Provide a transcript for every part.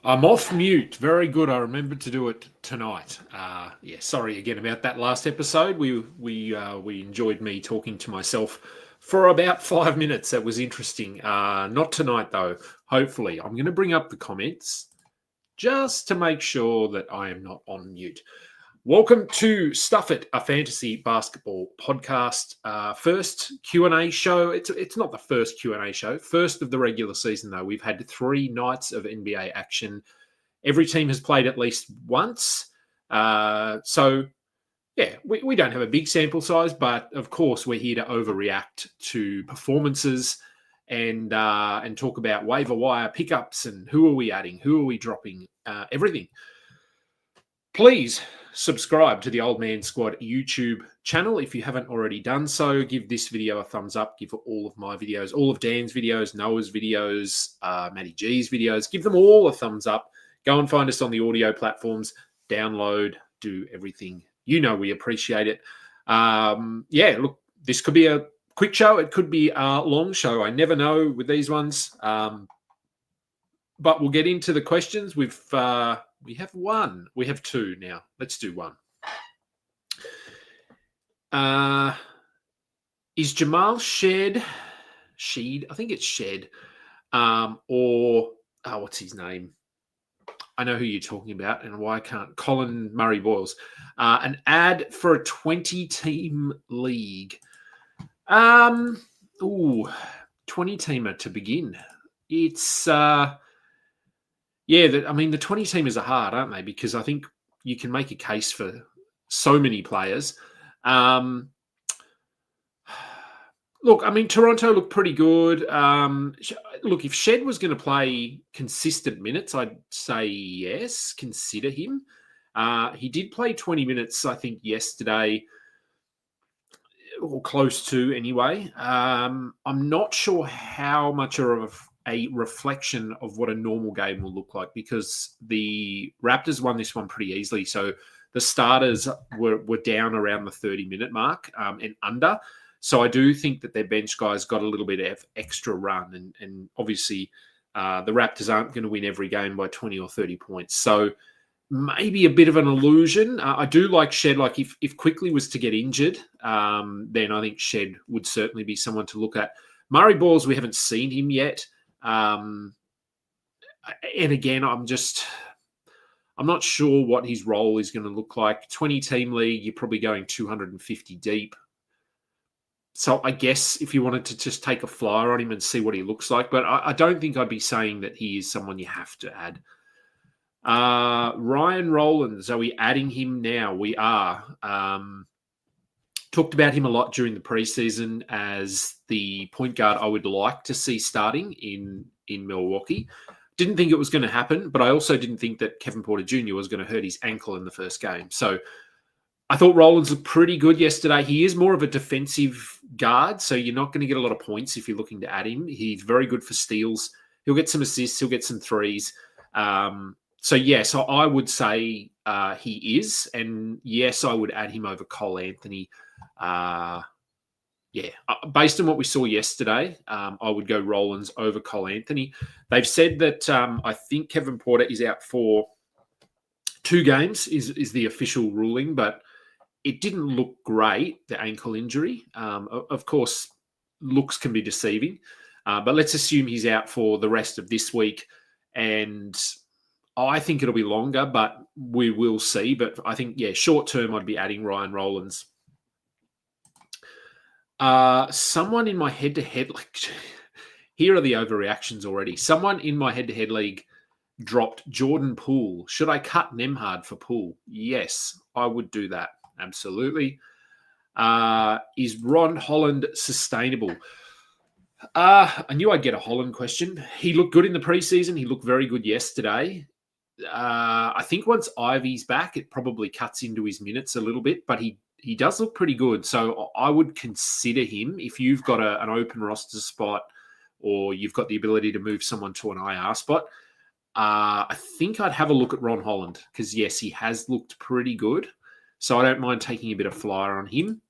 I'm off mute. Very good. I remembered to do it tonight. Sorry again about that last episode. We enjoyed me talking to myself for about 5 minutes. That was interesting. Not tonight though. Hopefully, I'm going to bring up the comments just to make sure that I am not on mute. Welcome to Stuff It, a fantasy basketball podcast. First Q&A show. It's not the first Q&A show. First of the regular season, though. We've had 3 nights of NBA action. Every team has played at least once. We don't have a big sample size, but of course we're here to overreact to performances and talk about waiver wire pickups and who are we adding, who are we dropping, everything. Please subscribe to the Old Man Squad YouTube channel if you haven't already done so. Give this video a thumbs up. Give all of my videos, all of Dan's videos, Noah's videos, Matty G's videos. Give them all a thumbs up. Go and find us on the audio platforms. Download, do everything. You know we appreciate it. Look, this could be a quick show. It could be a long show. I never know with these ones. But we'll get into the questions. We have one. We have 2 now. Let's do one. Is Jamal Sheed? I think it's Shed. What's his name? I know who you're talking about and why I can't. Colin Murray Boyles. An ad for a 20-team league. 20-teamer to begin. It's... the 20-teamers are hard, aren't they? Because I think you can make a case for so many players. Toronto looked pretty good. If Shed was going to play consistent minutes, I'd say yes, consider him. He did play 20 minutes, I think, yesterday, or close to anyway. I'm not sure how much of a reflection of what a normal game will look like because the Raptors won this one pretty easily. So the starters were down around the 30-minute mark and under. So I do think that their bench guys got a little bit of extra run. And obviously the Raptors aren't going to win every game by 20 or 30 points. So maybe a bit of an illusion. I do like Shed. Like if Quickly was to get injured, then I think Shed would certainly be someone to look at. Murray Balls, we haven't seen him yet. And again, I'm not sure what his role is going to look like. 20-team league, you're probably going 250 deep. So I guess if you wanted to just take a flyer on him and see what he looks like, but I don't think I'd be saying that he is someone you have to add. Ryan Rowlands, are we adding him now? We are. Talked about him a lot during the preseason as the point guard I would like to see starting in Milwaukee. Didn't think it was going to happen, but I also didn't think that Kevin Porter Jr. was going to hurt his ankle in the first game. So I thought Rowlands looked pretty good yesterday. He is more of a defensive guard, so you're not going to get a lot of points if you're looking to add him. He's very good for steals. He'll get some assists. He'll get some threes. So I would say he is. And yes, I would add him over Cole Anthony. Based on what we saw yesterday, I would go Rowlands over Cole Anthony. They've said that I think Kevin Porter is out for 2 games is the official ruling, but it didn't look great, the ankle injury. Of course, looks can be deceiving, but let's assume he's out for the rest of this week. And I think it'll be longer, but we will see. But I think, short term, I'd be adding Ryan Rowlands. Someone in my head-to-head, here are the overreactions already. Someone in my head-to-head league dropped Jordan Poole. Should I cut Nemhard for Poole? Yes, I would do that. Absolutely. Is Ron Holland sustainable? I knew I'd get a Holland question. He looked good in the preseason. He looked very good yesterday. I think once Ivy's back, it probably cuts into his minutes a little bit, but he does look pretty good. So I would consider him if you've got an open roster spot or you've got the ability to move someone to an IR spot. I think I'd have a look at Ron Holland because, yes, he has looked pretty good. So I don't mind taking a bit of flyer on him.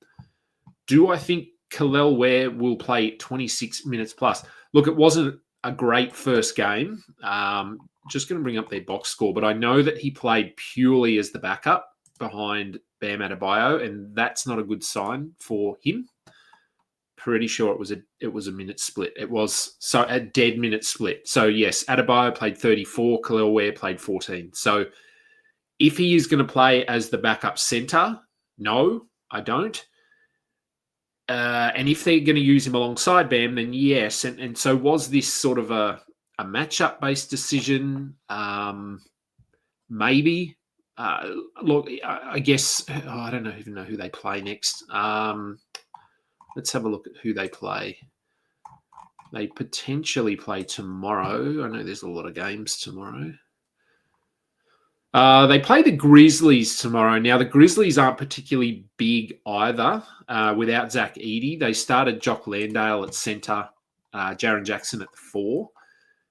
Do I think Kalel Ware will play 26 minutes plus? Look, it wasn't a great first game. Just going to bring up their box score, but I know that he played purely as the backup behind Bam Adebayo, and that's not a good sign for him. Pretty sure it was a minute split. It was a dead minute split. So yes, Adebayo played 34, Khalil Ware played 14. So if he is going to play as the backup center, no, I don't. And if they're going to use him alongside Bam, then yes. And so was this sort of a matchup-based decision? Maybe. Look, I guess I don't even know who they play next. Let's have a look at who they play. They potentially play tomorrow. I know there's a lot of games tomorrow. They play the Grizzlies tomorrow. Now, the Grizzlies aren't particularly big either without Zach Edey. They started Jock Landale at centre, Jaren Jackson at the 4.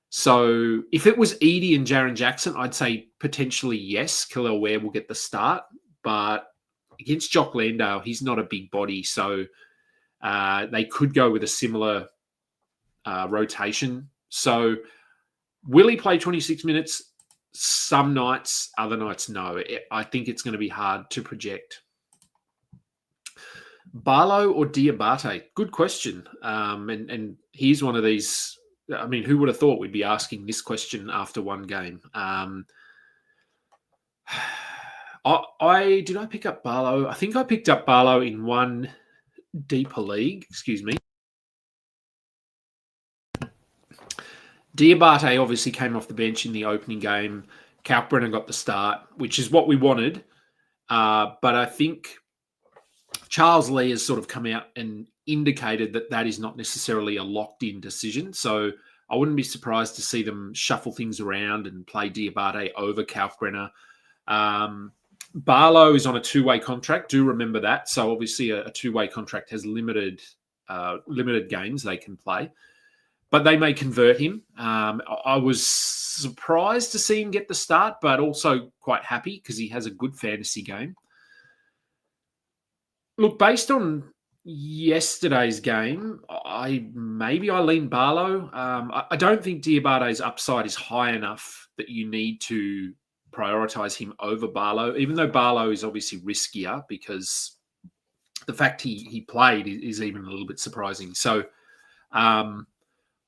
So if it was Edey and Jaren Jackson, I'd say potentially yes, Khalil Ware will get the start. But against Jock Landale, he's not a big body. So they could go with a similar rotation. So will he play 26 minutes? Some nights, other nights, no. I think it's going to be hard to project. Barlow or Diabate? Good question. And here's one of these. I mean, who would have thought we'd be asking this question after one game? Did I pick up Barlow? I think I picked up Barlow in one deeper league. Excuse me. Diabate obviously came off the bench in the opening game. Kalkbrenner got the start, which is what we wanted. But I think Charles Lee has sort of come out and indicated that is not necessarily a locked-in decision. So I wouldn't be surprised to see them shuffle things around and play Diabate over Kalkbrenner. Barlow is on a two-way contract. Do remember that. So obviously a two-way contract has limited games they can play. But they may convert him. I was surprised to see him get the start, but also quite happy because he has a good fantasy game. Look, based on yesterday's game, I lean Barlow. I don't think Diabate's upside is high enough that you need to prioritise him over Barlow, even though Barlow is obviously riskier because the fact he played is even a little bit surprising. So,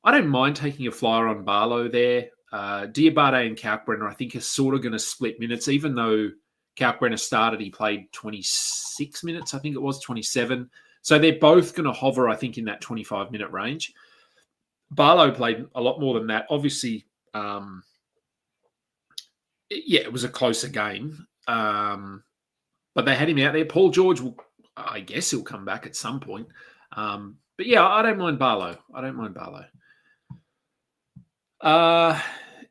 I don't mind taking a flyer on Barlow there. Diabate and Kalkbrenner, I think, are sort of going to split minutes, even though Kalkbrenner started, he played 26 minutes, I think it was, 27. So they're both going to hover, I think, in that 25-minute range. Barlow played a lot more than that. Obviously, it was a closer game. But they had him out there. Paul George, I guess he'll come back at some point. But yeah, I don't mind Barlow.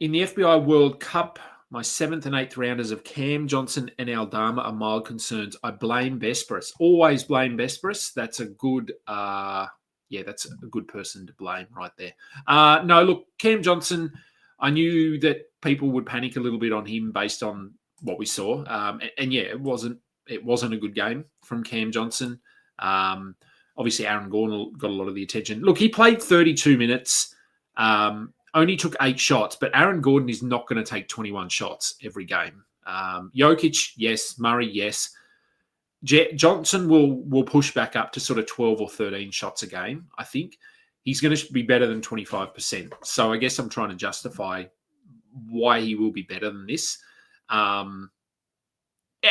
In the FBI World Cup, my 7th and 8th rounders of Cam Johnson and Aldama are mild concerns. I blame Besperis. Always blame Besperis. That's a good, that's a good person to blame right there. No, look, Cam Johnson, I knew that people would panic a little bit on him based on what we saw. It wasn't a good game from Cam Johnson. Obviously, Aaron Gordon got a lot of the attention. Look, he played 32 minutes. Only took 8 shots, but Aaron Gordon is not going to take 21 shots every game. Jokic, yes. Murray, yes. Johnson will push back up to sort of 12 or 13 shots a game, I think. He's going to be better than 25%. So I guess I'm trying to justify why he will be better than this. And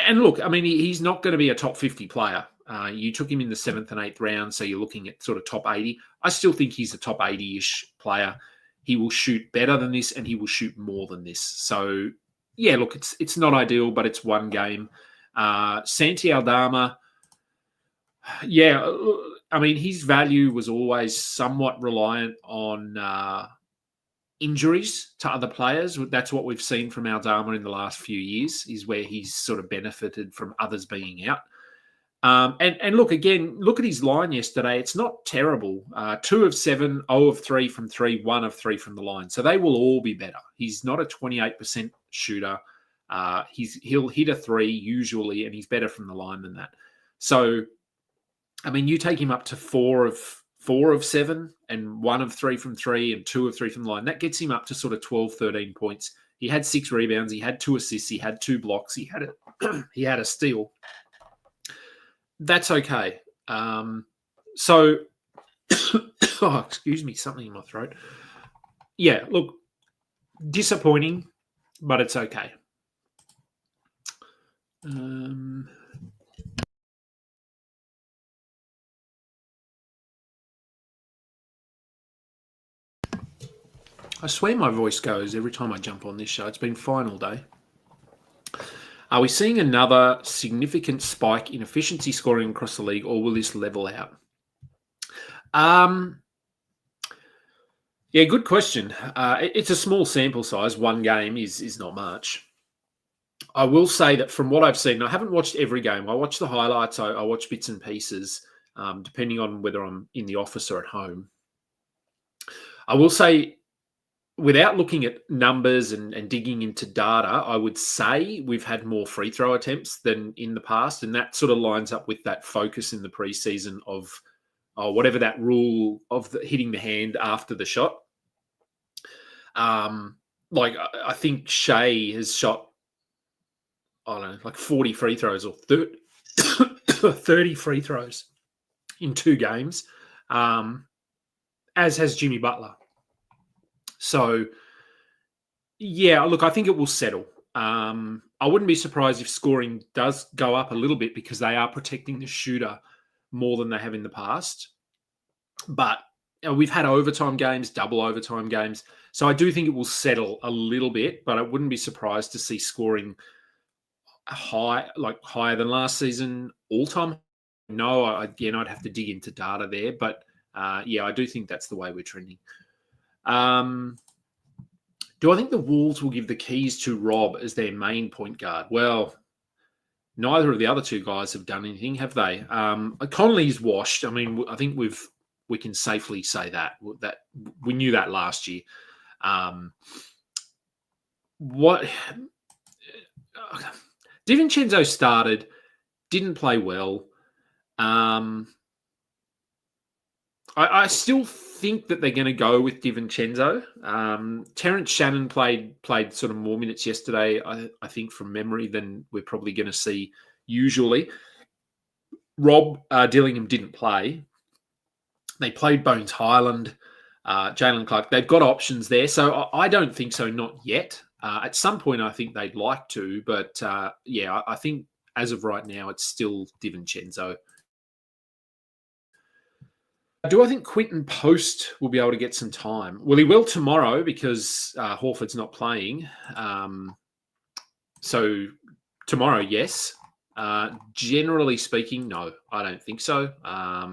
look, I mean, he's not going to be a top 50 player. You took him in the 7th and 8th round, so you're looking at sort of top 80. I still think he's a top 80-ish player. He will shoot better than this, and he will shoot more than this. So, yeah, look, it's not ideal, but it's one game. Santi Aldama, yeah, I mean, his value was always somewhat reliant on injuries to other players. That's what we've seen from Aldama in the last few years, is where he's sort of benefited from others being out. And look, again, look at his line yesterday. It's not terrible. 2 of 7, 0 of 3 from 3, 1 of 3 from the line. So they will all be better. He's not a 28% shooter. He'll hit a 3 usually, and he's better from the line than that. So, I mean, you take him up to 4 of 4 of 7 and 1 of 3 from 3 and 2 of 3 from the line. That gets him up to sort of 12, 13 points. He had 6 rebounds. He had 2 assists. He had 2 blocks. He had he had a steal. That's okay. So, oh, excuse me, something in my throat. Yeah, look, disappointing, but it's okay. I swear my voice goes every time I jump on this show. It's been fine all day. Are we seeing another significant spike in efficiency scoring across the league, or will this level out? Yeah, good question. It's a small sample size. One game is not much. I will say that from what I've seen, I haven't watched every game. I watch the highlights. I watch bits and pieces, depending on whether I'm in the office or at home. I will say, without looking at numbers and digging into data, I would say we've had more free throw attempts than in the past. And that sort of lines up with that focus in the preseason of whatever that rule of hitting the hand after the shot. Like, I think Shea has shot, I don't know, like 40 free throws or 30 free throws in 2 games, as has Jimmy Butler. So, yeah, look, I think it will settle. I wouldn't be surprised if scoring does go up a little bit because they are protecting the shooter more than they have in the past. But we've had overtime games, double overtime games. So I do think it will settle a little bit, but I wouldn't be surprised to see scoring higher than last season all time. No, again, I'd have to dig into data there. But, yeah, I do think that's the way we're trending. Do I think the Wolves will give the keys to Rob as their main point guard? Well, neither of the other 2 guys have done anything, have they? Conley's washed. I mean, I think we can safely say that we knew that last year. What DiVincenzo started, didn't play well. I still think that they're going to go with DiVincenzo. Terrence Shannon played sort of more minutes yesterday, I think, from memory, than we're probably going to see usually. Rob Dillingham didn't play. They played Bones Highland, Jalen Clark. They've got options there. So I don't think so, not yet. At some point, I think they'd like to. But, yeah, I think as of right now, it's still DiVincenzo. Do I think Quinton Post will be able to get some time? Well, he will tomorrow because Horford's not playing. So tomorrow, yes. Generally speaking, no, I don't think so. I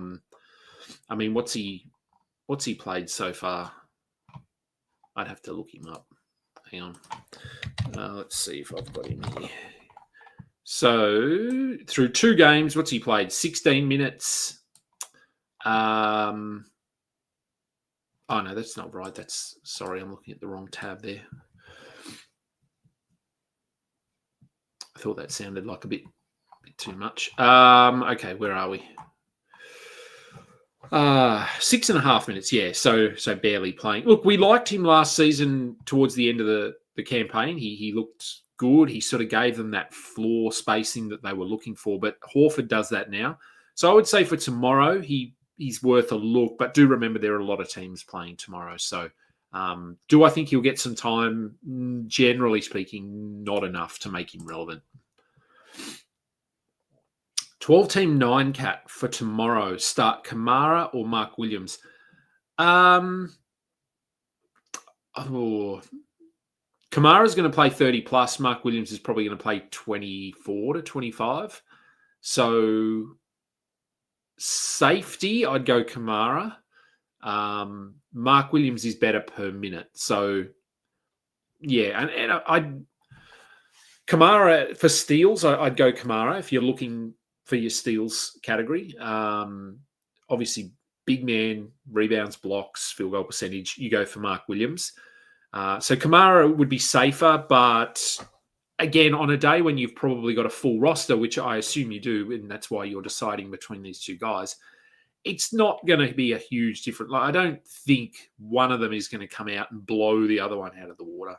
mean, what's he played so far? I'd have to look him up. Hang on. Let's see if I've got him here. So through 2 games, what's he played? 16 minutes. Oh no, that's not right. Sorry, I'm looking at the wrong tab there. I thought that sounded like a bit too much. Okay, where are we? 6.5 minutes, yeah. So barely playing. Look, we liked him last season towards the end of the campaign. He looked good. He sort of gave them that floor spacing that they were looking for. But Horford does that now. So I would say for tomorrow, he's worth a look. But do remember there are a lot of teams playing tomorrow. So do I think he'll get some time? Generally speaking, not enough to make him relevant. 12-team 9-cat for tomorrow. Start Kamara or Mark Williams? Kamara's going to play 30 plus. Mark Williams is probably going to play 24 to 25. So safety, I'd go Kamara. Mark Williams is better per minute. So yeah, and I'd Kamara for steals. I'd go Kamara if you're looking for your steals category. Obviously, big man, rebounds, blocks, field goal percentage. You go for Mark Williams. So Kamara would be safer, but again, on a day when you've probably got a full roster, which I assume you do, and that's why you're deciding between these 2 guys, it's not going to be a huge difference. Like, I don't think one of them is going to come out and blow the other one out of the water.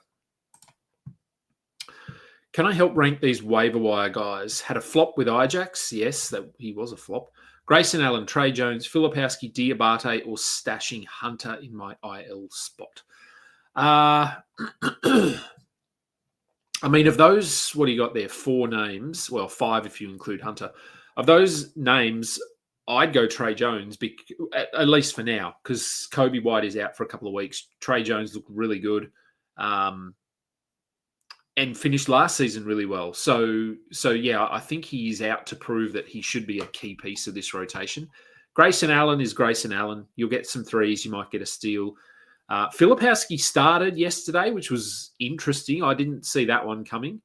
Can I help rank these waiver wire guys? Had a flop with Ajax. Yes, that he was a flop. Grayson Allen, Trey Jones, Filipowski, Diabate, or stashing Hunter in my IL spot. I mean, of those, what do you got there? 4 names. Well, 5 if you include Hunter. Of those names, I'd go Trey Jones, at least for now, because Kobe White is out for a couple of weeks. Trey Jones looked really good. And finished last season really well. So yeah, I think he's out to prove that he should be a key piece of this rotation. Grayson Allen is Grayson Allen. You'll get some threes. You might get a steal. Filipowski started yesterday, which was interesting. I didn't see that one coming.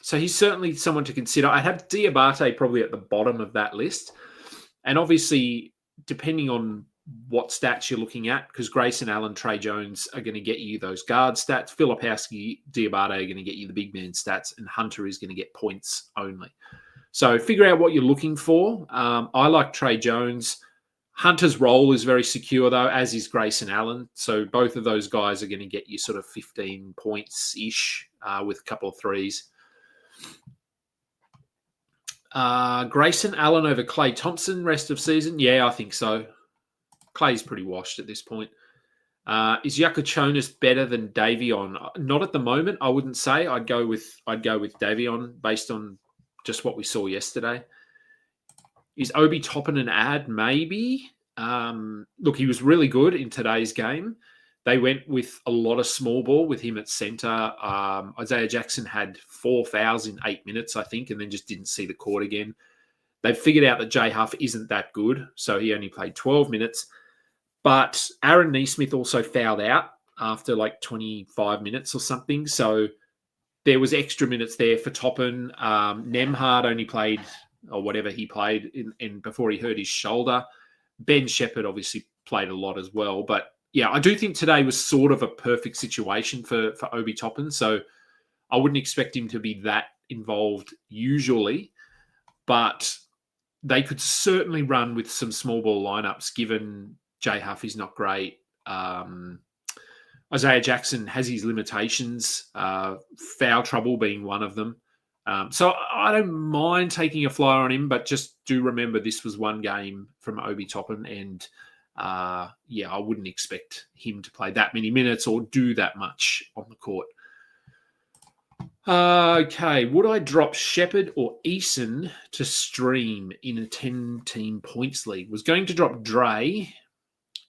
So he's certainly someone to consider. I'd have Diabate probably at the bottom of that list. And obviously, depending on what stats you're looking at, because Grayson Allen, Trey Jones are going to get you those guard stats. Filipowski, Diabate are going to get you the big man stats, and Hunter is going to get points only. So figure out what you're looking for. I like Trey Jones. Hunter's role is very secure, though, as is Grayson Allen. So both of those guys are going to get you sort of 15 points-ish with a couple of threes. Grayson Allen over Klay Thompson rest of season? Yeah, I think so. Clay's pretty washed at this point. Is Yakuchonis better than Davion? Not at the moment, I wouldn't say. I'd go with Davion based on just what we saw yesterday. Is Obi Toppin an ad? Maybe. Look, he was really good in today's game. They went with a lot of small ball with him at centre. Isaiah Jackson had 4 fouls in 8 minutes, I think, and then just didn't see the court again. They've figured out that Jay Huff isn't that good, so he only played 12 minutes. But Aaron Neesmith also fouled out after like 25 minutes or something. So there was extra minutes there for Toppin. Nemhard only played, or whatever he played, in before he hurt his shoulder. Ben Shepherd obviously played a lot as well. But yeah, I do think today was sort of a perfect situation for Obi Toppin. So I wouldn't expect him to be that involved usually. But they could certainly run with some small ball lineups given Jay Huff is not great. Isaiah Jackson has his limitations, foul trouble being one of them. So I don't mind taking a flyer on him, but just do remember this was one game from Obi Toppin, and I wouldn't expect him to play that many minutes or do that much on the court. Okay, would I drop Shepherd or Eason to stream in a 10-team points league? Was going to drop Dre.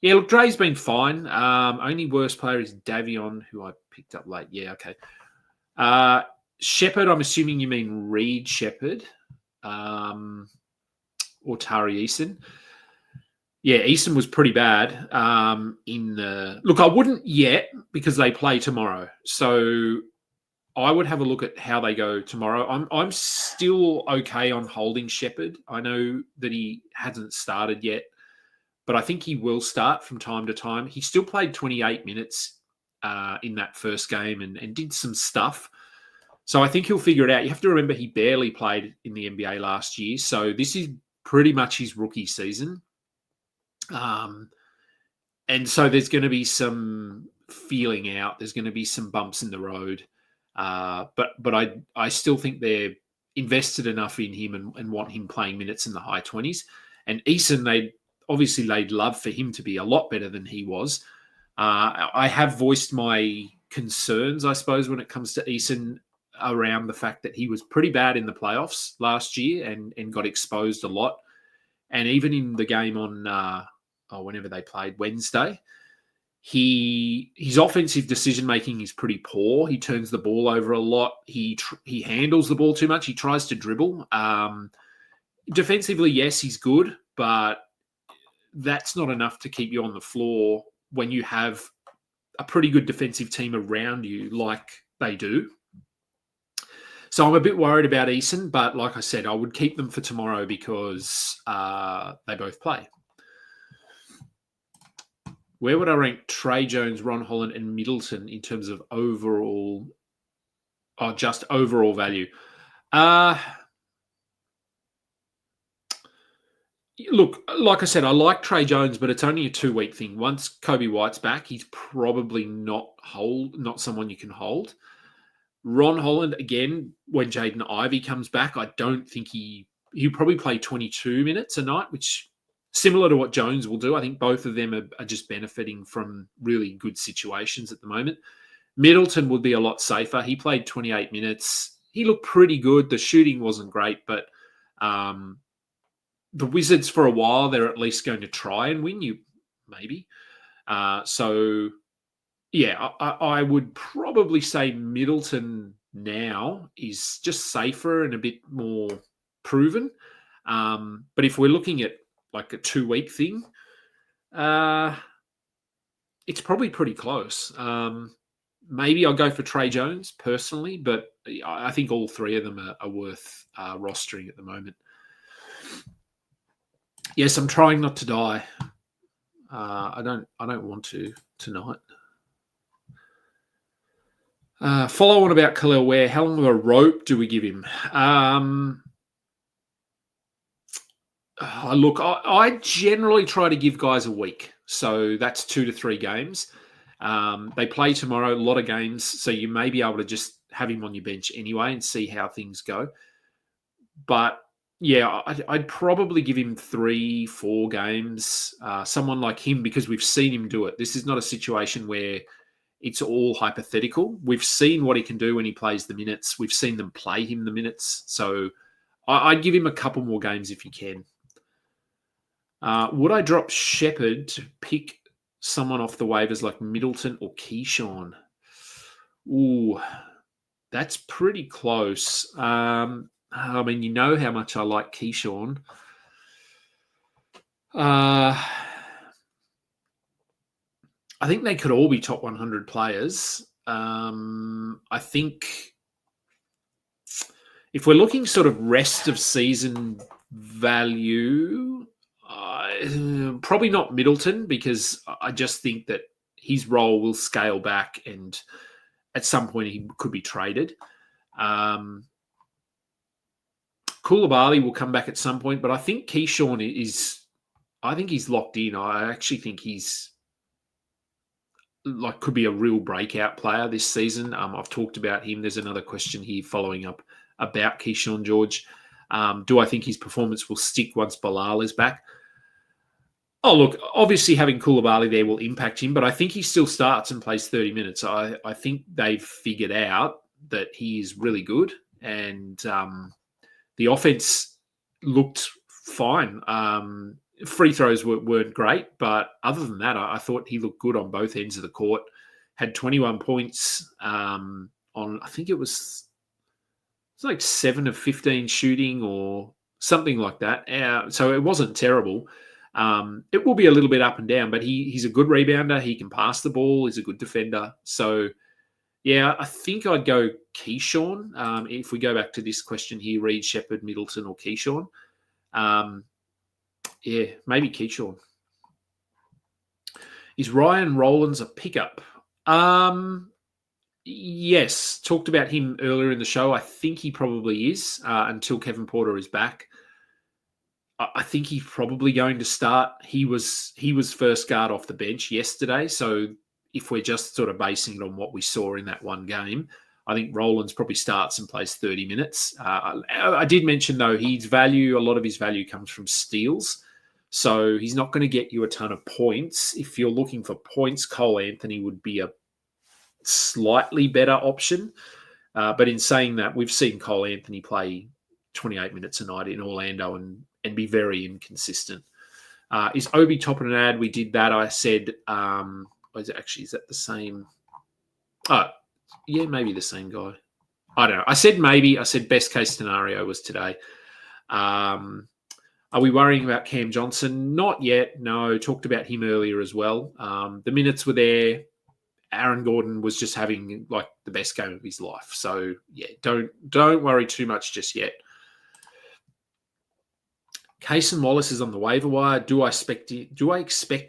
Yeah, look, Dre's been fine. Only worst player is Davion, who I picked up late. Yeah, okay. Shepherd, I'm assuming you mean Reed Shepherd or Tari Eason. Yeah, Eason was pretty bad Look, I wouldn't yet because they play tomorrow. So I would have a look at how they go tomorrow. I'm still okay on holding Shepherd. I know that he hasn't started yet, but I think he will start from time to time. He still played 28 minutes in that first game and did some stuff. So I think he'll figure it out. You have to remember he barely played in the NBA last year. So this is pretty much his rookie season. And so there's going to be some feeling out. There's going to be some bumps in the road. But I still think they're invested enough in him and want him playing minutes in the high 20s. And Eason, they'd love for him to be a lot better than he was. I have voiced my concerns, I suppose, when it comes to Eason around the fact that he was pretty bad in the playoffs last year and got exposed a lot. And even in the game on whenever they played Wednesday, his offensive decision-making is pretty poor. He turns the ball over a lot. He handles the ball too much. He tries to dribble. Defensively, yes, he's good, but that's not enough to keep you on the floor when you have a pretty good defensive team around you like they do. So I'm a bit worried about Eason, but like I said, I would keep them for tomorrow because they both play. Where would I rank Trey Jones, Ron Holland, and Middleton in terms of overall value? Look, like I said, I like Trey Jones, but it's only a 2-week thing. Once Kobe White's back, he's probably not someone you can hold. Ron Holland, again, when Jaden Ivey comes back, I don't think he'll probably play 22 minutes a night, which similar to what Jones will do. I think both of them are just benefiting from really good situations at the moment. Middleton would be a lot safer. He played 28 minutes. He looked pretty good. The shooting wasn't great, but the Wizards for a while, they're at least going to try and win you, maybe. So, yeah, I would probably say Middleton now is just safer and a bit more proven. But if we're looking at like a 2-week thing, it's probably pretty close. Maybe I'll go for Trey Jones personally, but I think all three of them are worth rostering at the moment. Yes, I'm trying not to die. I don't want to tonight. Follow on about Khalil Ware. How long of a rope do we give him? Look, I generally try to give guys a week. So that's 2 to 3 games. They play tomorrow, a lot of games. So you may be able to just have him on your bench anyway and see how things go. But yeah, I'd probably give him 3-4 games. Someone like him, because we've seen him do it. This is not a situation where it's all hypothetical. We've seen what he can do when he plays the minutes. We've seen them play him the minutes. So I'd give him a couple more games if you can. Would I drop Shepherd to pick someone off the waivers like Middleton or Keyshawn? Ooh, that's pretty close. I mean, you know how much I like Keyshawn. I think they could all be top 100 players. I think if we're looking sort of rest of season value, probably not Middleton, because I just think that his role will scale back and at some point he could be traded. Koulibaly will come back at some point, but I think Keyshawn he's locked in. I actually think he's could be a real breakout player this season. I've talked about him. There's another question here following up about Keyshawn George. Do I think his performance will stick once Bilal is back? Oh, look, obviously having Koulibaly there will impact him, but I think he still starts and plays 30 minutes. I think they've figured out that he is really good, and the offense looked fine. Free throws weren't great, but other than that, I thought he looked good on both ends of the court. Had 21 points on, I think it was like 7 of 15 shooting or something like that. So it wasn't terrible. It will be a little bit up and down, but he's a good rebounder. He can pass the ball. He's a good defender. So, yeah, I think I'd go Keyshawn. If we go back to this question here, Reed, Shepherd, Middleton, or Keyshawn. Yeah, maybe Keyshawn. Is Ryan Rollins a pickup? Yes, talked about him earlier in the show. I think he probably is until Kevin Porter is back. I think he's probably going to start. He was first guard off the bench yesterday, so if we're just sort of basing it on what we saw in that one game, I think Rollins probably starts and plays 30 minutes. I did mention, though, a lot of his value comes from steals. So he's not going to get you a ton of points. If you're looking for points, Cole Anthony would be a slightly better option. But in saying that, we've seen Cole Anthony play 28 minutes a night in Orlando and be very inconsistent. Is Obi topping an ad? We did that. I said, is that the same? Oh, yeah, maybe the same guy. I don't know. I said maybe. I said best case scenario was today. Are we worrying about Cam Johnson? Not yet. No, talked about him earlier as well. The minutes were there. Aaron Gordon was just having like the best game of his life. So yeah, don't worry too much just yet. Cason Wallace is on the waiver wire. Do I expect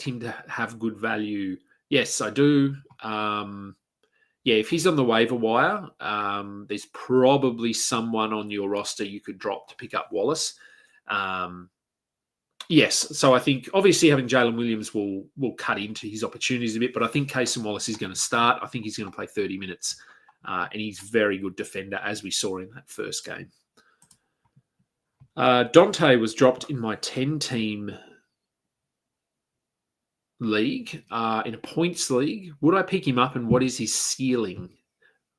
him to have good value? Yes, I do. Yeah, if he's on the waiver wire, there's probably someone on your roster you could drop to pick up Wallace. Yes, so I think obviously having Jalen Williams will cut into his opportunities a bit, but I think Cason Wallace is going to start. I think he's going to play 30 minutes, and he's a very good defender, as we saw in that first game. Dante was dropped in my 10-team league, in a points league. Would I pick him up, and what is his ceiling?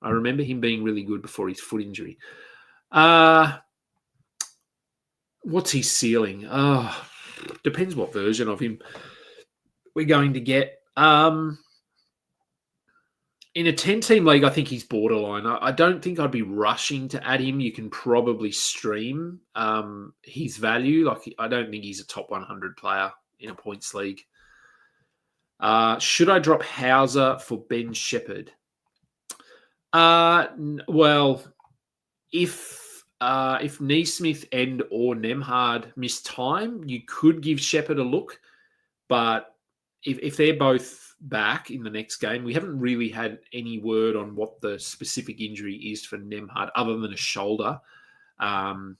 I remember him being really good before his foot injury. What's his ceiling? Depends what version of him we're going to get. In a 10-team league, I think he's borderline. I don't think I'd be rushing to add him. You can probably stream his value. Like, I don't think he's a top 100 player in a points league. Should I drop Hauser for Ben Shepherd? Well, if Neesmith and or Nemhard miss time, you could give Shepherd a look. But if they're both back in the next game, we haven't really had any word on what the specific injury is for Nemhard other than a shoulder. And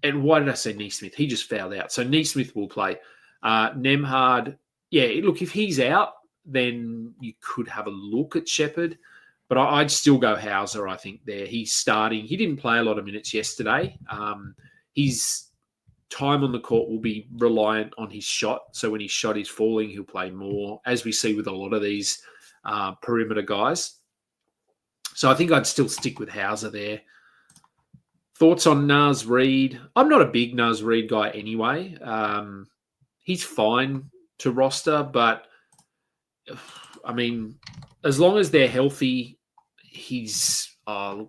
why did I say Neesmith? He just fouled out. So Neesmith will play. Nemhard, yeah, look, if he's out, then you could have a look at Shepherd. But I'd still go Hauser, I think, there. He's starting. He didn't play a lot of minutes yesterday. His time on the court will be reliant on his shot. So when his shot is falling, he'll play more, as we see with a lot of these perimeter guys. So I think I'd still stick with Hauser there. Thoughts on Naz Reid? I'm not a big Naz Reid guy anyway. He's fine to roster, but I mean, as long as they're healthy, he's worth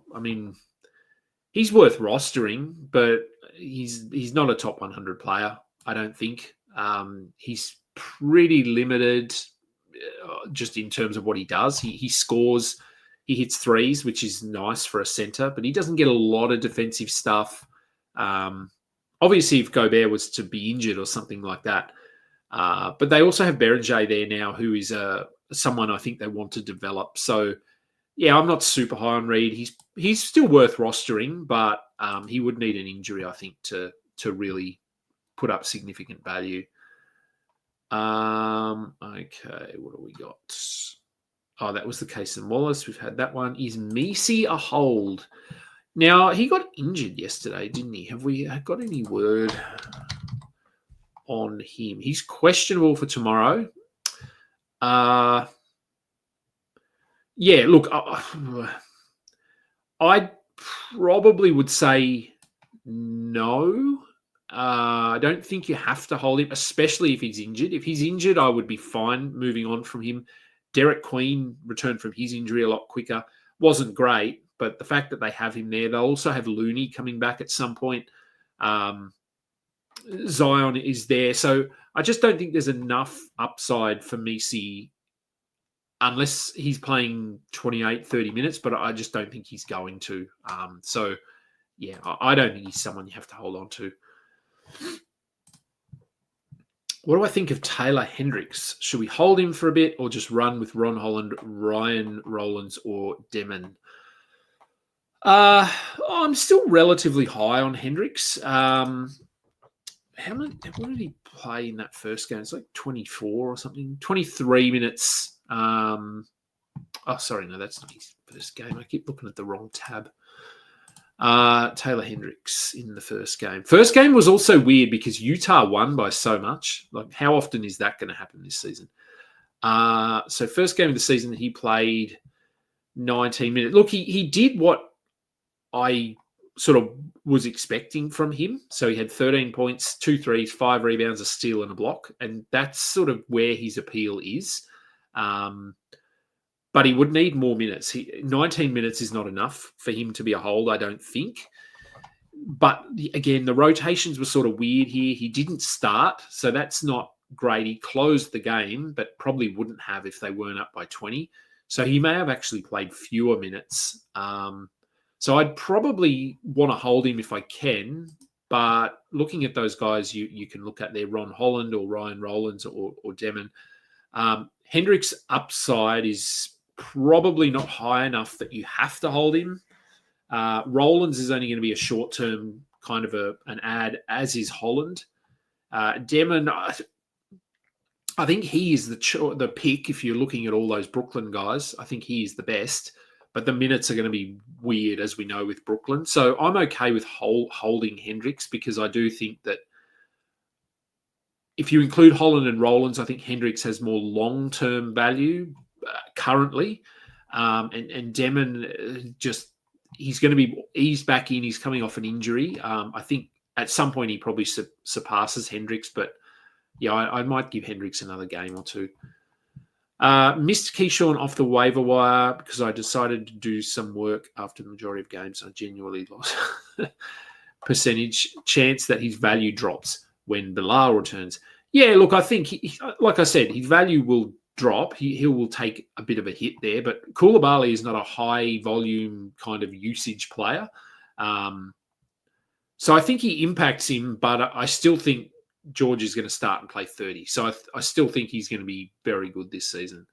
rostering, but he's not a top 100 player, I don't think. He's pretty limited just in terms of what he does. He scores, he hits threes, which is nice for a center, but he doesn't get a lot of defensive stuff. Obviously, if Gobert was to be injured or something like that. But they also have Berenger there now, who is someone I think they want to develop. So, yeah, I'm not super high on Reid. He's still worth rostering, but he would need an injury, I think, to really put up significant value. Okay, what do we got? Oh, that was the case in Wallace. We've had that one. Is Messi a hold? Now, he got injured yesterday, didn't he? Have we got any word on him? He's questionable for tomorrow. Yeah, look, I probably would say no. I don't think you have to hold him, especially if he's injured. If he's injured, I would be fine moving on from him. Derek Queen returned from his injury a lot quicker. Wasn't great, but the fact that they have him there, they'll also have Looney coming back at some point. Zion is there. So I just don't think there's enough upside for Messi unless he's playing 28, 30 minutes, but I just don't think he's going to. So, yeah, I don't think he's someone you have to hold on to. What do I think of Taylor Hendricks? Should we hold him for a bit or just run with Ron Holland, Ryan Rollins, or Demon? I'm still relatively high on Hendricks. What did he play in that first game? It's like 24 or something. 23 minutes. Sorry, no, that's not his first game. I keep looking at the wrong tab. Taylor Hendricks in the first game. First game was also weird because Utah won by so much. Like, how often is that going to happen this season? So first game of the season, he played 19 minutes. Look, he did what I sort of was expecting from him. So he had 13 points, 2 threes, 5 rebounds, a steal, and a block. And that's sort of where his appeal is. But he would need more minutes. 19 minutes is not enough for him to be a hold, I don't think. But again, the rotations were sort of weird here. He didn't start, so that's not great. He closed the game, but probably wouldn't have if they weren't up by 20. So he may have actually played fewer minutes. So I'd probably want to hold him if I can. But looking at those guys, you can look at their Ron Holland or Ryan Rollins or Demon. Hendricks' upside is probably not high enough that you have to hold him. Rollins is only going to be a short-term kind of an ad, as is Holland. Demon, I think he is the pick if you're looking at all those Brooklyn guys. I think he is the best, but the minutes are going to be weird, as we know, with Brooklyn. So I'm okay with holding Hendricks because I do think that if you include Holland and Rollins, I think Hendricks has more long-term value currently. And Demon he's going to be eased back in. He's coming off an injury. I think at some point he probably surpasses Hendricks, but yeah, I might give Hendricks another game or two. Missed Keyshawn off the waiver wire because I decided to do some work after the majority of games. I genuinely lost percentage chance that his value drops when Bilal returns. Yeah, look, I think, like I said, his value will drop. He will take a bit of a hit there, but Koulibaly is not a high volume kind of usage player. So I think he impacts him, but I still think George is going to start and play 30. So I still think he's going to be very good this season.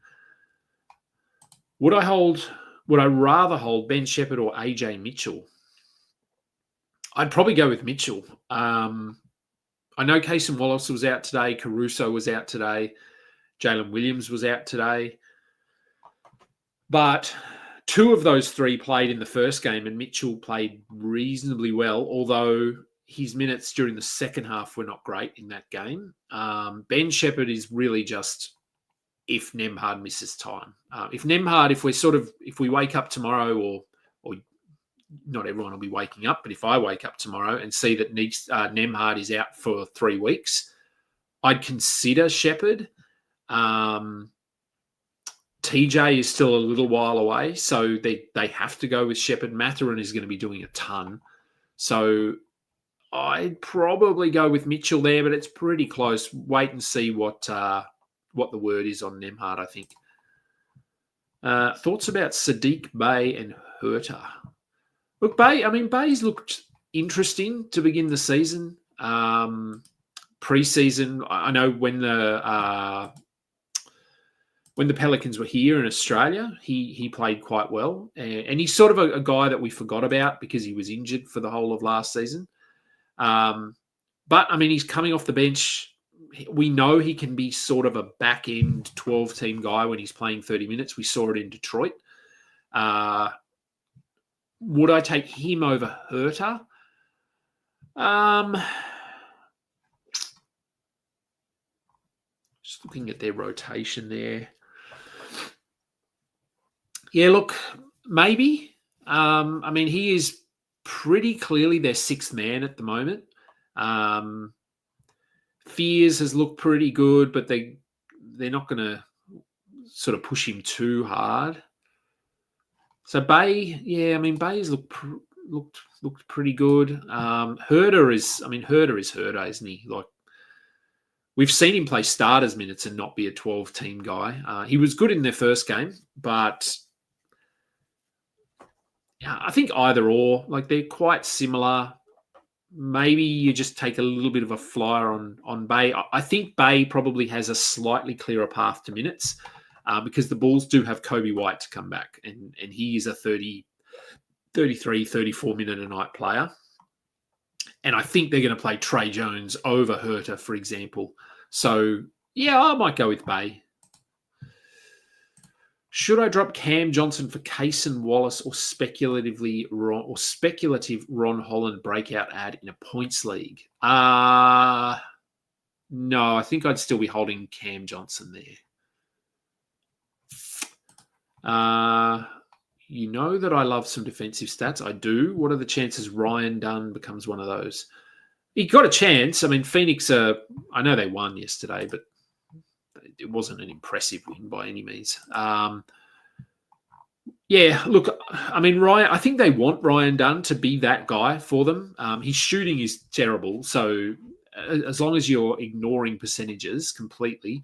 Would I rather hold Ben Shepherd or AJ Mitchell? I'd probably go with Mitchell. I know Cason Wallace was out today. Caruso was out today. Jalen Williams was out today. But two of those three played in the first game, and Mitchell played reasonably well, although his minutes during the second half were not great in that game. Ben Shepherd is really just if Nembhard misses time. If we wake up tomorrow, or not everyone will be waking up, but if I wake up tomorrow and see that Nembhard is out for 3 weeks, I'd consider Shepherd. TJ is still a little while away, so they have to go with Shepherd. Mathurin is going to be doing a ton. So I'd probably go with Mitchell there, but it's pretty close. Wait and see what the word is on Nembhard, I think. Thoughts about Sadiq Bey and Herter? Look, Bay's looked interesting to begin the season. Pre-season, I know when the Pelicans were here in Australia, he played quite well. And he's sort of a guy that we forgot about because he was injured for the whole of last season. But, he's coming off the bench. We know he can be sort of a back-end 12-team guy when he's playing 30 minutes. We saw it in Detroit. Would I take him over Herter? Just looking at their rotation there. Yeah, look, maybe. He is pretty clearly their sixth man at the moment. Fears has looked pretty good, but they're not going to sort of push him too hard. So Bey, Bey's looked pretty good. Herter is Herter, isn't he? Like, we've seen him play starters minutes and not be a 12-team guy. He was good in their first game, but I think either or, like, they're quite similar. Maybe you just take a little bit of a flyer on Bey. I think Bey probably has a slightly clearer path to minutes because the Bulls do have Kobe White to come back, and he is a 33, 34-minute a night player. And I think they're going to play Trey Jones over Herter, for example. So, yeah, I might go with Bey. Should I drop Cam Johnson for Cason Wallace or speculative Ron Holland breakout ad in a points league? No, I think I'd still be holding Cam Johnson there. You know that I love some defensive stats. I do. What are the chances Ryan Dunn becomes one of those? He got a chance. Phoenix, I know they won yesterday, but it wasn't an impressive win by any means. Yeah, look, Ryan, I think they want Ryan Dunn to be that guy for them. His shooting is terrible, so as long as you're ignoring percentages completely,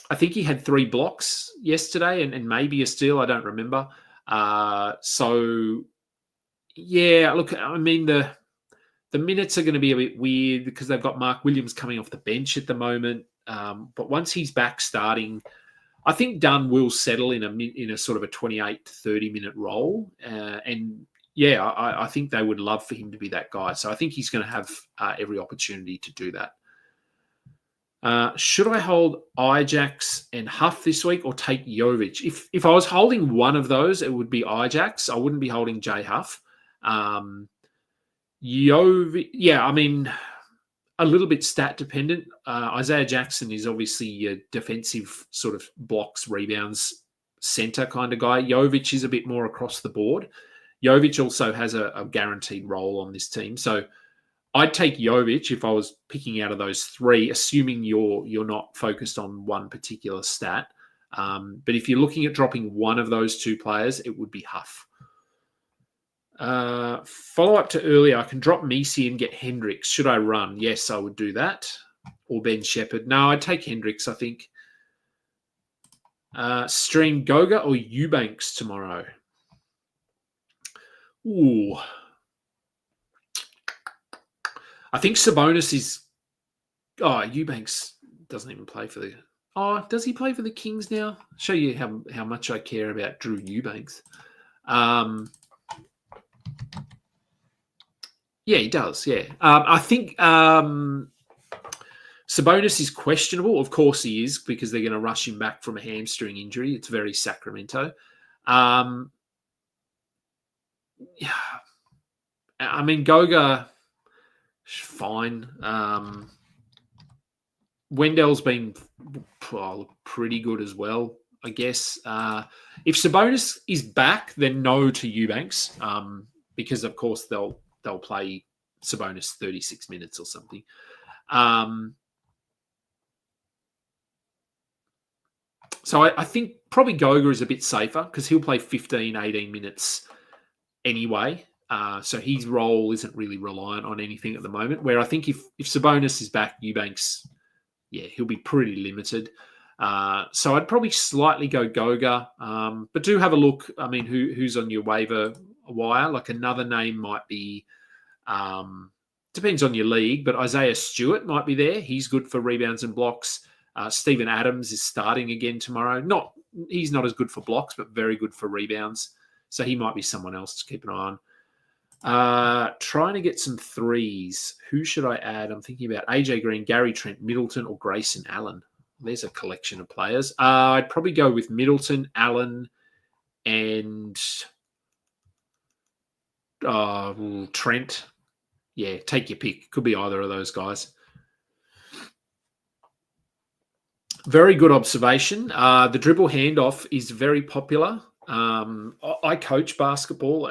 I think he had 3 blocks yesterday and maybe a steal. I don't remember. So, yeah, look, the minutes are going to be a bit weird because they've got Mark Williams coming off the bench at the moment. But once he's back starting, I think Dunn will settle in a sort of a 28 to 30-minute role. And yeah, I think they would love for him to be that guy. So I think he's going to have every opportunity to do that. Should I hold Ajax and Huff this week or take Jovic? If I was holding one of those, it would be Ajax. I wouldn't be holding J Huff. Jovic, yeah, I mean, a little bit stat dependent. Isaiah Jackson is obviously a defensive sort of blocks, rebounds, center kind of guy. Jovic is a bit more across the board. Jovic also has a guaranteed role on this team. So I'd take Jovic if I was picking out of those three, assuming you're not focused on one particular stat. But if you're looking at dropping one of those two players, it would be Huff. Follow up to earlier, I can drop Messi and get Hendricks. Should I run? Yes, I would do that. Or Ben Shepherd. No, I'd take Hendricks, I think. Stream Goga or Eubanks tomorrow? Ooh. I think Sabonis is... Oh, Eubanks doesn't even play for the... Oh, does he play for the Kings now? Show you how much I care about Drew Eubanks. Yeah, he does, yeah. I think Sabonis is questionable. Of course he is, because they're going to rush him back from a hamstring injury. It's very Sacramento. Yeah, I mean, Goga, fine. Wendell's been pretty good as well, I guess. If Sabonis is back, then no to Eubanks, because, of course, they'll play Sabonis 36 minutes or something. So I think probably Goga is a bit safer because he'll play 15, 18 minutes anyway. So his role isn't really reliant on anything at the moment. Where I think if Sabonis is back, Eubanks, yeah, he'll be pretty limited. So I'd probably slightly go Goga, but do have a look. I mean, who's on your waiver wire? Like another name might be, depends on your league, but Isaiah Stewart might be there. He's good for rebounds and blocks. Stephen Adams is starting again tomorrow. He's not as good for blocks, but very good for rebounds. So he might be someone else to keep an eye on. Trying to get some threes. Who should I add? I'm thinking about AJ Green, Gary Trent, Middleton, or Grayson Allen. There's a collection of players. I'd probably go with Middleton, Allen, and Trent. Yeah, take your pick. Could be either of those guys. Very good observation. The dribble handoff is very popular. I coach basketball.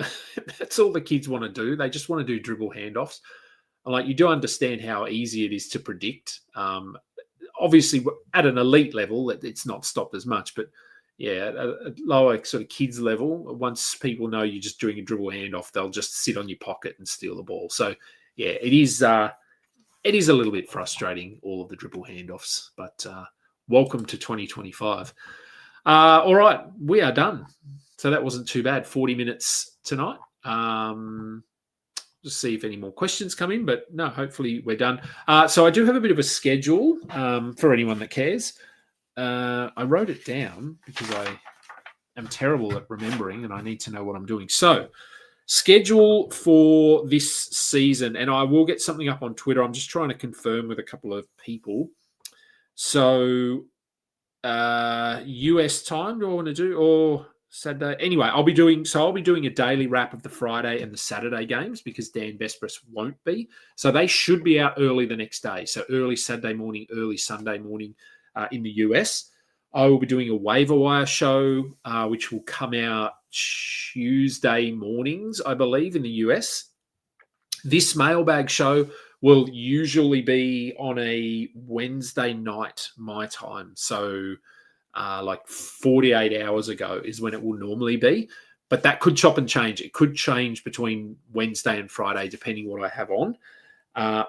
That's all the kids want to do. They just want to do dribble handoffs. Like, you do understand how easy it is to predict. Obviously, at an elite level, it's not stopped as much. But yeah, at a lower sort of kids level, once people know you're just doing a dribble handoff, they'll just sit on your pocket and steal the ball. So yeah, it is a little bit frustrating, all of the dribble handoffs. But welcome to 2025. All right, we are done. So that wasn't too bad. 40 minutes tonight. Just see if any more questions come in, but no, hopefully we're done. So I do have a bit of a schedule for anyone that cares. I wrote it down because I am terrible at remembering and I need to know what I'm doing. So schedule for this season, and I will get something up on Twitter. I'm just trying to confirm with a couple of people. So US time, do I want to do, or Saturday? Anyway, I'll be doing a daily wrap of the Friday and the Saturday games because Dan Vespris won't be. So they should be out early the next day. So early Saturday morning, early Sunday morning in the US. I will be doing a waiver wire show, which will come out Tuesday mornings, I believe, in the US. This mailbag show will usually be on a Wednesday night, my time. So like 48 hours ago is when it will normally be. But that could chop and change. It could change between Wednesday and Friday, depending what I have on.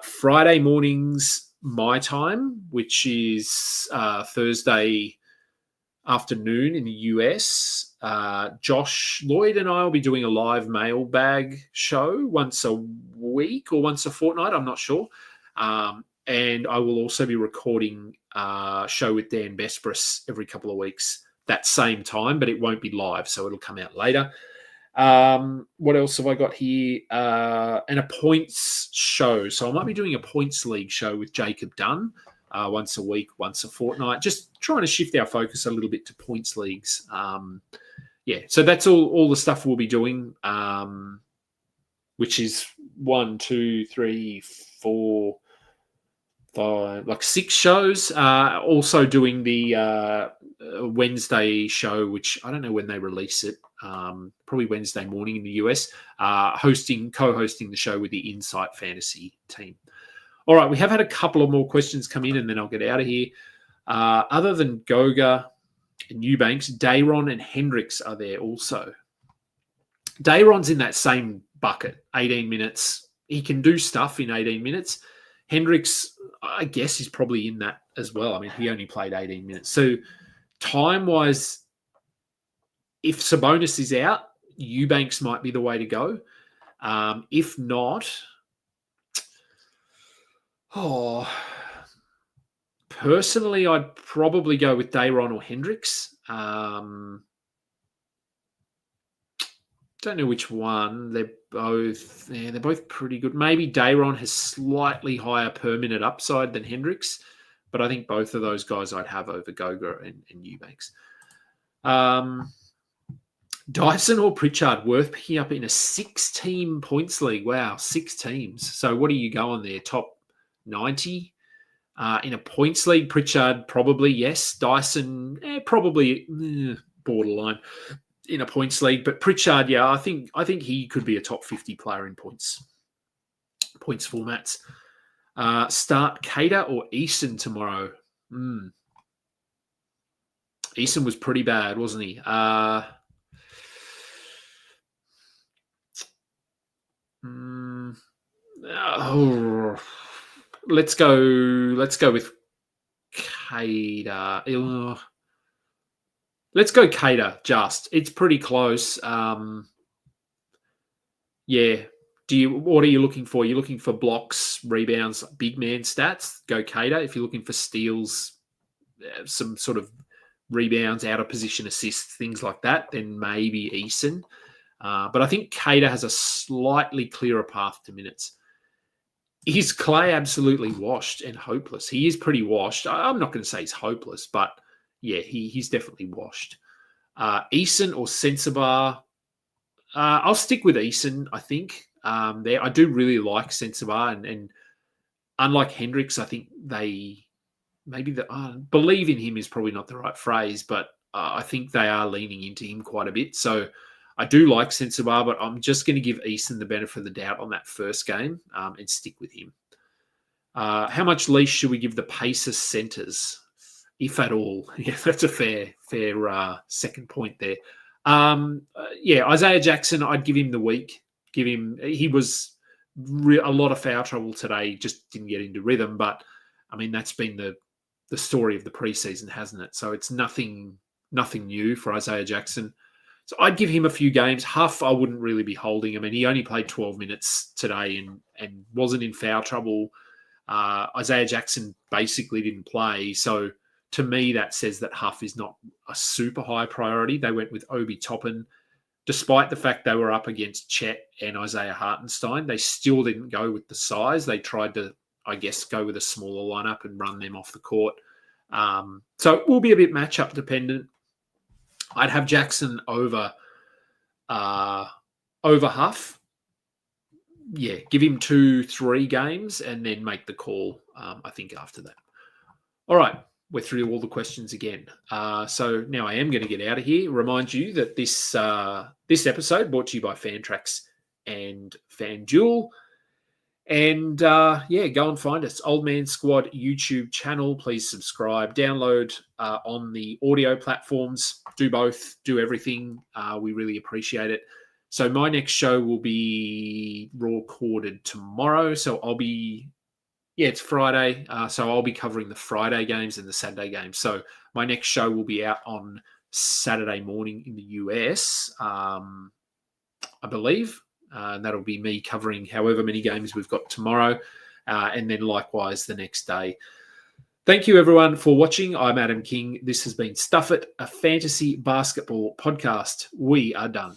Friday mornings, my time, which is Thursday afternoon in the US. Josh Lloyd and I will be doing a live mailbag show once a week or once a fortnight. I'm not sure. And I will also be recording a show with Dan Vespris every couple of weeks that same time, but it won't be live, so it'll come out later. What else have I got here? And a points show. So I might be doing a points league show with Jacob Dunn once a week, once a fortnight, just trying to shift our focus a little bit to points leagues. So that's all the stuff we'll be doing, which is 1, 2, 3, 4, 5, like 6 shows. Also doing the Wednesday show, which I don't know when they release it. Probably Wednesday morning in the US. Co-hosting the show with the Insight Fantasy team. All right, we have had a couple of more questions come in, and then I'll get out of here. Other than Goga and Eubanks, Dayron and Hendricks are there also. Dayron's in that same bucket, 18 minutes. He can do stuff in 18 minutes. Hendricks, I guess, is probably in that as well. I mean, he only played 18 minutes. So time-wise, if Sabonis is out, Eubanks might be the way to go. If not, personally, I'd probably go with Dayron or Hendricks. Don't know which one. They're both pretty good. Maybe Dayron has slightly higher per minute upside than Hendricks, but I think both of those guys I'd have over Goga and Eubanks. Dyson or Pritchard worth picking up in a 6-team points league. Wow, 6 teams. So what are you going there? Top 90? In a points league, Pritchard probably, yes. Dyson, probably borderline in a points league. But Pritchard, yeah, I think he could be a top 50 player in points formats. Start Cater or Eason tomorrow? Eason was pretty bad, wasn't he? Let's go with Cater. Let's go Cater. Just it's pretty close. What are you looking for? You're looking for blocks, rebounds, big man stats. Go Cater. If you're looking for steals, some sort of rebounds, out of position assists, things like that, then maybe Eason. But I think Cater has a slightly clearer path to minutes. Is Clay absolutely washed and hopeless? He is pretty washed. I'm not going to say he's hopeless, but yeah, he's definitely washed. Eason or Sensabar? I'll stick with Eason, I think. I do really like Sensabar, and unlike Hendricks, I think believe in him is probably not the right phrase, but I think they are leaning into him quite a bit. So I do like Sensabar, but I'm just going to give Eason the benefit of the doubt on that first game and stick with him. How much leash should we give the Pacers centers, if at all? Yeah, that's a fair second point there. Isaiah Jackson, I'd give him the week. He was a lot of foul trouble today, just didn't get into rhythm. But I mean, that's been the story of the preseason, hasn't it? So it's nothing new for Isaiah Jackson. So I'd give him a few games. Huff, I wouldn't really be holding. I mean, he only played 12 minutes today and wasn't in foul trouble. Isaiah Jackson basically didn't play. So to me, that says that Huff is not a super high priority. They went with Obi Toppin. Despite the fact they were up against Chet and Isaiah Hartenstein, they still didn't go with the size. They tried to, I guess, go with a smaller lineup and run them off the court. So it will be a bit matchup dependent. I'd have Jackson over Huff. Yeah, give him 2-3 games and then make the call, I think, after that. All right, we're through all the questions again. So now I am going to get out of here. Remind you that this episode brought to you by Fantrax and FanDuel. And go and find us. Old Man Squad YouTube channel. Please subscribe. Download on the audio platforms. Do both. Do everything. We really appreciate it. So my next show will be recorded tomorrow. So it's Friday. So I'll be covering the Friday games and the Saturday games. So my next show will be out on Saturday morning in the US, I believe. And that'll be me covering however many games we've got tomorrow, and then likewise the next day. Thank you, everyone, for watching. I'm Adam King. This has been Stuff It, a fantasy basketball podcast. We are done.